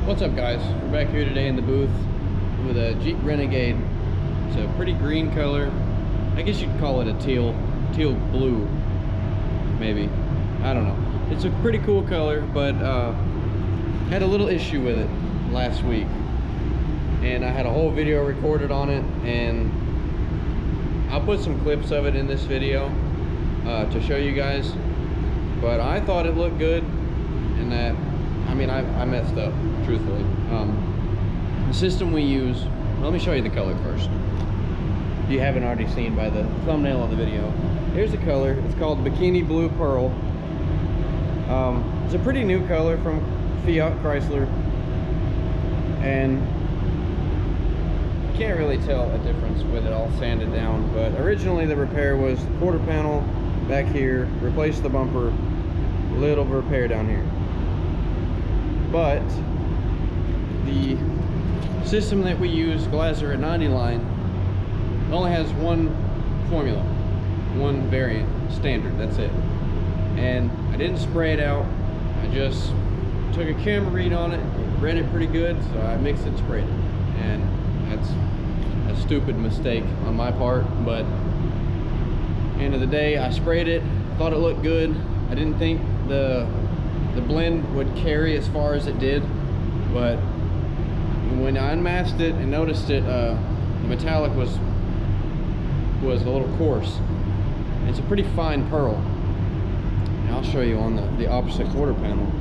What's up, guys? We're back here today in the booth with a Jeep Renegade. It's a pretty green color. I guess you'd call it a teal blue, maybe. I don't know. It's a pretty cool color, but had a little issue with it last week, and I had a whole video recorded on it, and I'll put some clips of it in this video to show you guys. But I thought it looked good, and that, I mean, I messed up, truthfully. The system we use, let me show you the color first. If you haven't already seen by the thumbnail of the video, here's the color. It's called Bikini Blue Pearl. It's a pretty new color from Fiat Chrysler, and you can't really tell a difference with it all sanded down. But originally the repair was the quarter panel back here, replace the bumper, little repair down here. But the system that we use, Glazer at 90 line, only has one formula, one variant, standard, that's it. And I didn't spray it out, I just took a camera read on it, read it pretty good, so I mixed it and sprayed it. And that's a stupid mistake on my part, but end of the day, I sprayed it, thought it looked good. I didn't think the blend would carry as far as it did, but when I unmasked it and noticed it, the metallic was a little coarse. It's a pretty fine pearl. And I'll show you on the opposite quarter panel.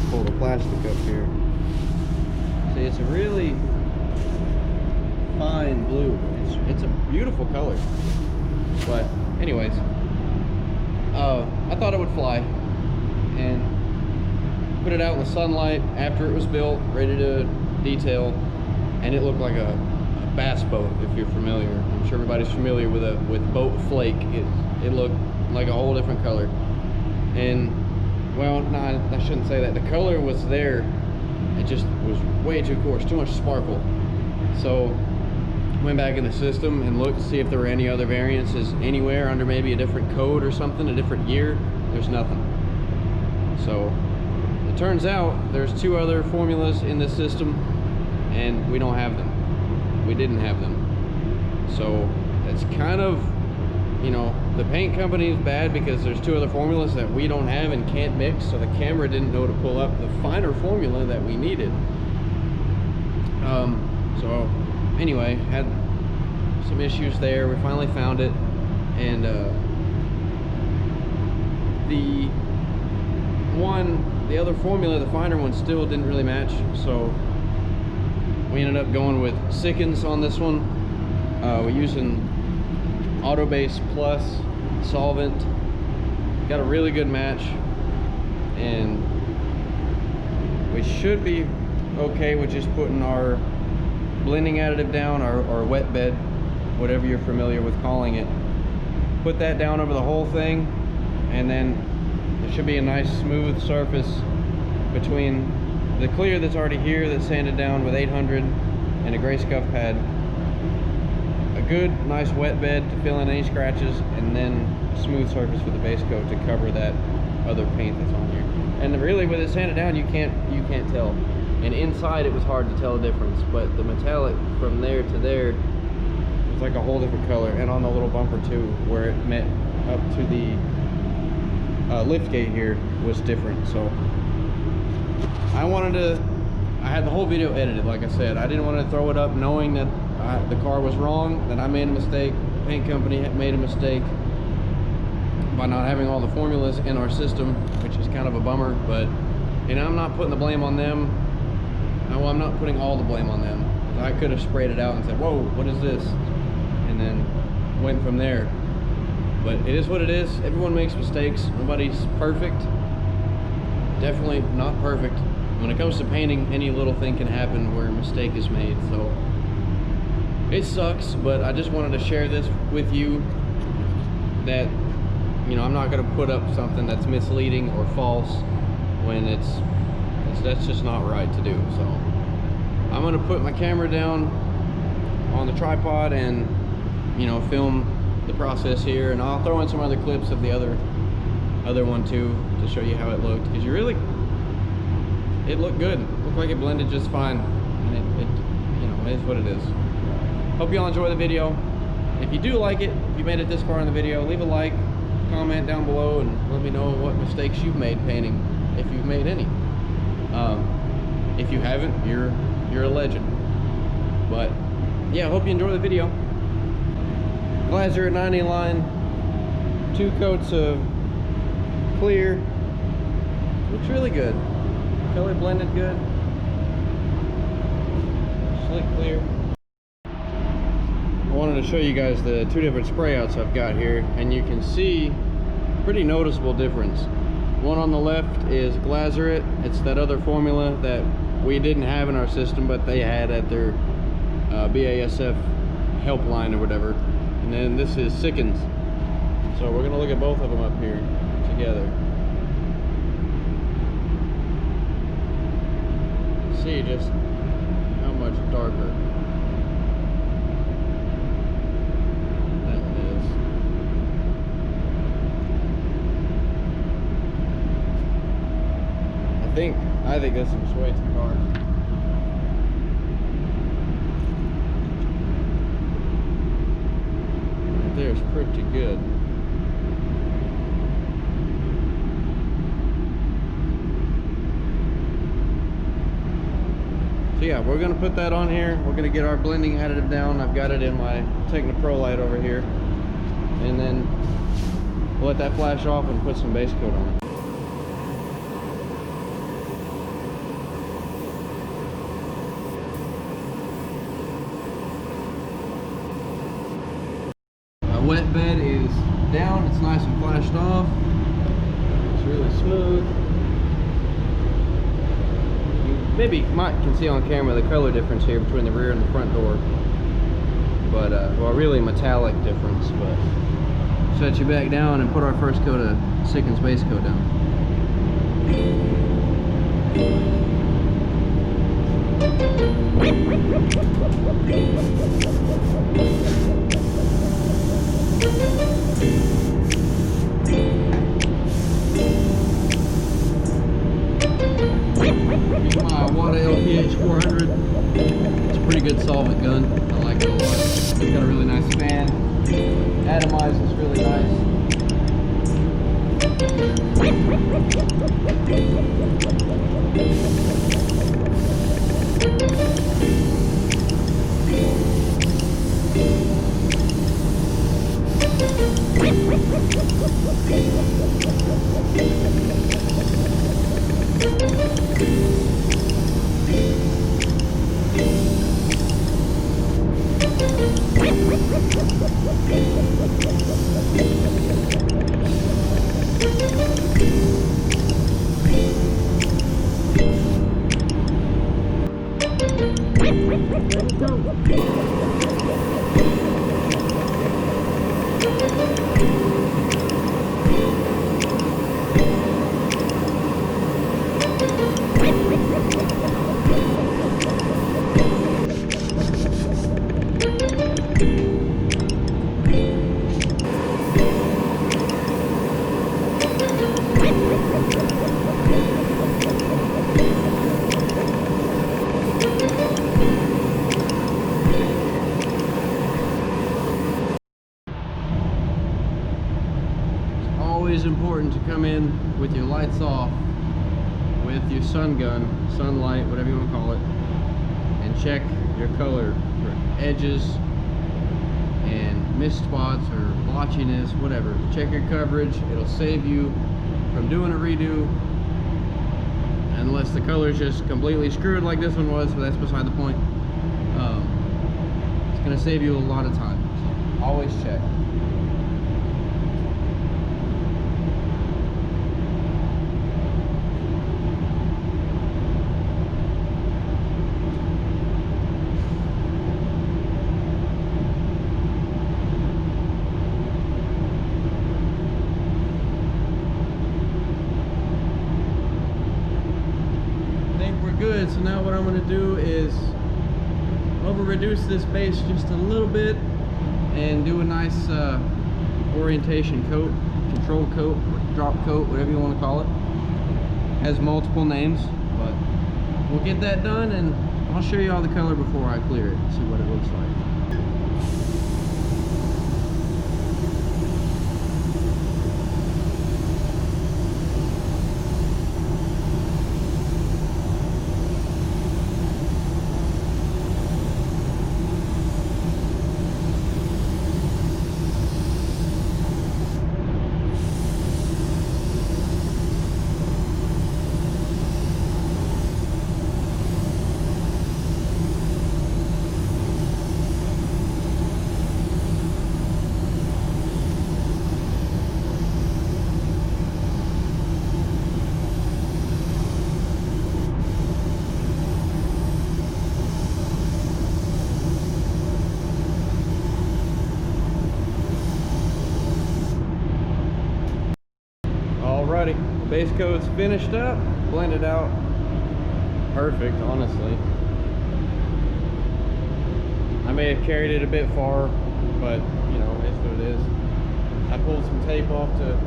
Pull the plastic up here. See, it's a really fine blue. It's a beautiful color. But anyways, I thought it would fly, and put it out in the sunlight after it was built, ready to detail, and it looked like a bass boat, if you're familiar. I'm sure everybody's familiar with boat flake. It looked like a whole different color. And well, no, I shouldn't say that. The color was there, it just was way too coarse, too much sparkle. So went back in the system and looked to see if there were any other variances anywhere under maybe a different code or something, a different year. There's nothing. So it turns out there's two other formulas in this system, and we don't have them. We didn't have them. So it's kind of, you know, the paint company is bad because there's two other formulas that we don't have and can't mix, so the camera didn't know to pull up the finer formula that we needed. So anyway, had some issues there. We finally found it, and the other formula, the finer one, still didn't really match, so we ended up going with Sikkens on this one. We're using Autobase Plus solvent. Got a really good match, and we should be okay with just putting our blending additive down, or wet bed, whatever you're familiar with calling it. Put that down over the whole thing, and then there should be a nice smooth surface between the clear that's already here, that's sanded down with 800, and a gray scuff pad. A good nice wet bed to fill in any scratches, and then smooth surface with the base coat to cover that other paint that's on here. And really, with it sanded down, you can't tell. And inside it was hard to tell the difference, but the metallic from there to there was like a whole different color. And on the little bumper too, where it met up to the lift gate here, was different. So I had the whole video edited, like I said. I didn't want to throw it up knowing that the car was wrong, that I made a mistake, the paint company had made a mistake by not having all the formulas in our system, which is kind of a bummer. But you know, I'm not putting the blame on them. Well, I'm not putting all the blame on them. I could have sprayed it out and said, whoa, what is this? And then went from there. But it is what it is. Everyone makes mistakes. Nobody's perfect. Definitely not perfect. When it comes to painting, any little thing can happen where a mistake is made. So it sucks, but I just wanted to share this with you, that, you know, I'm not going to put up something that's misleading or false when that's just not right to do. So I'm going to put my camera down on the tripod and, you know, film the process here, and I'll throw in some other clips of the other one too to show you how it looked, because it looked good. It Looked like it blended just fine, and it you know, it is what it is. Hope y'all enjoy the video. If you do like it, if you made it this far in the video, leave a like, comment down below, and let me know what mistakes you've made painting, if you've made any. If you haven't, you're a legend. But yeah, I hope you enjoy the video. Glazer 90 line, 2 coats of clear. Looks really good. Color blended good. Slick clear. I wanted to show you guys the 2 different spray outs I've got here, and you can see pretty noticeable difference. One on the left is Glazer It. It's that other formula that we didn't have in our system, but they had at their BASF helpline or whatever. And then this is Sickens. So we're gonna look at both of them up here together. See just how much darker that is. I think this is way too dark. Right there's pretty good. So yeah, we're gonna put that on here. We're gonna get our blending additive down. I've got it in my Technipro light over here. And then we'll let that flash off and put some base coat on it. My wet bed is down. It's nice and flashed off. It's really smooth. Maybe you can see on camera the color difference here between the rear and the front door, but well, really metallic difference. But set you back down and put our first coat of Sickens base coat down. My Wada LPH 400. It's a pretty good solvent gun. I like it a lot. It's got a really nice fan. Atomizes really nice. Always important to come in with your lights off, with your sun gun, sunlight, whatever you want to call it, and check your color for edges and mist spots or blotchiness, whatever. Check your coverage. It'll save you from doing a redo, unless the color is just completely screwed like this one was, but that's beside the point. It's going to save you a lot of time, so always check. Good. So now what I'm going to do is over reduce this base just a little bit and do a nice orientation coat, control coat, drop coat, whatever you want to call it. Has multiple names, but we'll get that done, and I'll show you all the color before I clear it, see what it looks like. Alrighty, base coat's finished up, blended out perfect, honestly. I may have carried it a bit far, but you know, it's what it is. I pulled some tape off to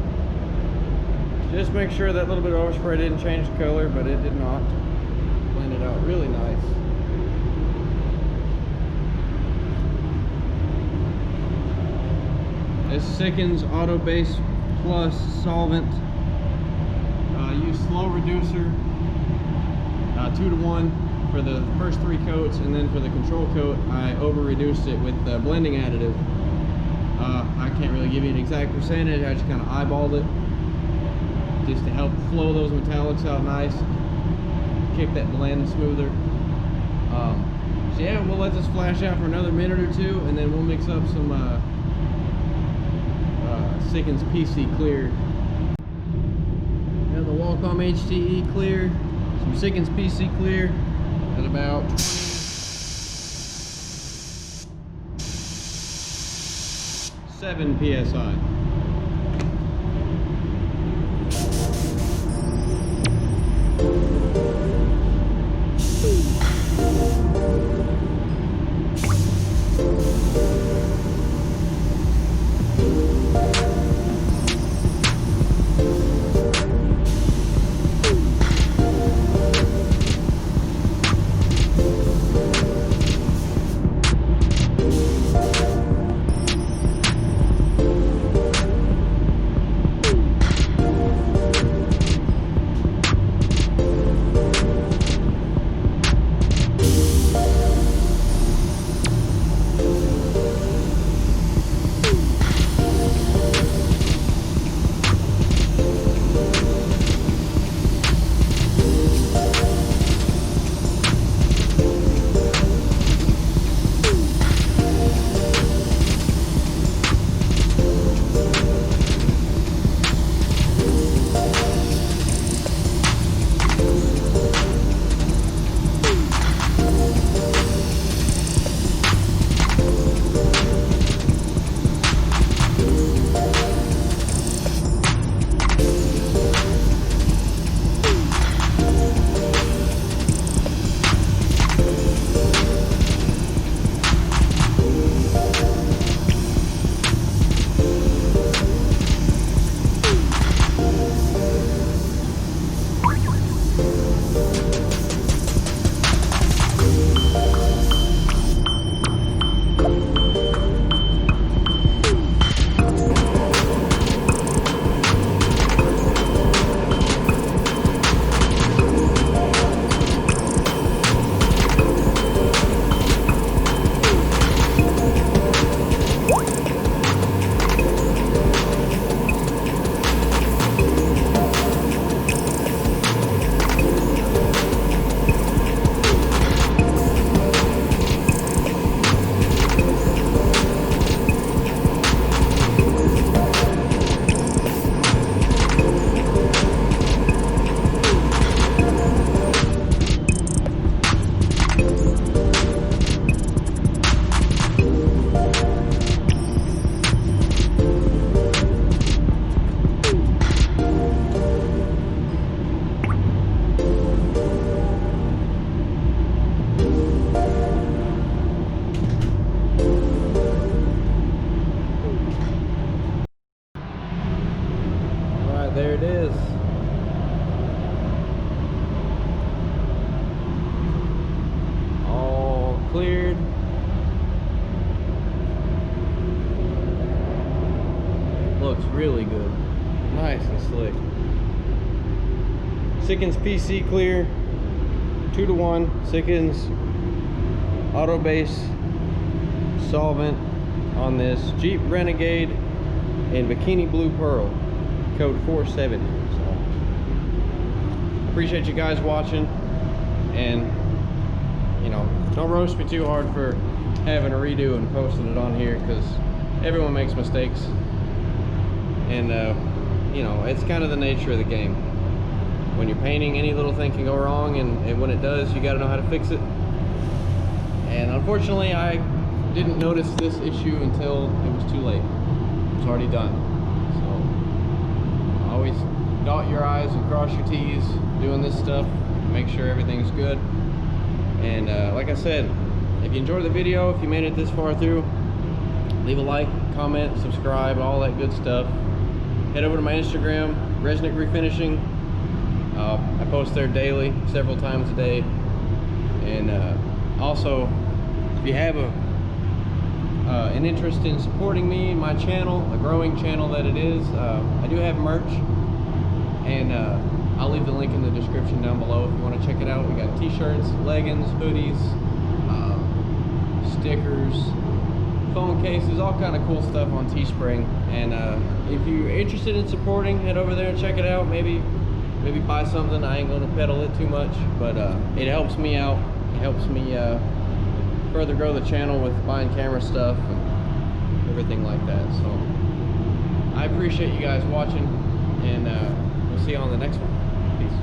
just make sure that little bit of overspray didn't change the color, but it did not. Blended out really nice. This Sickens Auto Base Plus solvent. Use slow reducer, 2-to-1 for the first 3 coats, and then for the control coat I over reduced it with the blending additive. I can't really give you an exact percentage, I just kind of eyeballed it just to help flow those metallics out nice, kick that blend smoother. So yeah, we'll let this flash out for another minute or two, and then we'll mix up some Sickens PC Clear. The Wacom HTE Clear, some Sickens PC Clear at about 7 PSI. looks really good. Nice and slick. Sikkens PC clear, 2-to-1. Sikkens auto base solvent on this Jeep Renegade in Bikini Blue Pearl, code 470. So appreciate you guys watching, and you know, don't roast me too hard for having a redo and posting it on here, because everyone makes mistakes, and you know, it's kind of the nature of the game. When you're painting, any little thing can go wrong, and when it does, you got to know how to fix it. And unfortunately, I didn't notice this issue until it was too late. It was already done. So always dot your I's and cross your T's doing this stuff, make sure everything's good. And like I said, if you enjoyed the video, if you made it this far through, leave a like, comment, subscribe, all that good stuff. Head over to my Instagram, Resnick Refinishing. I post there daily, several times a day. And also, if you have an interest in supporting me and my channel, a growing channel that it is, I do have merch, and I'll leave the link in the description down below if you want to check it out. We got t-shirts, leggings, hoodies, stickers, phone cases, all kind of cool stuff on Teespring. And if you're interested in supporting, head over there and check it out. Maybe buy something. I ain't gonna peddle it too much, but it helps me out. It helps me further grow the channel with buying camera stuff and everything like that. So I appreciate you guys watching, and we'll see you on the next one. Peace.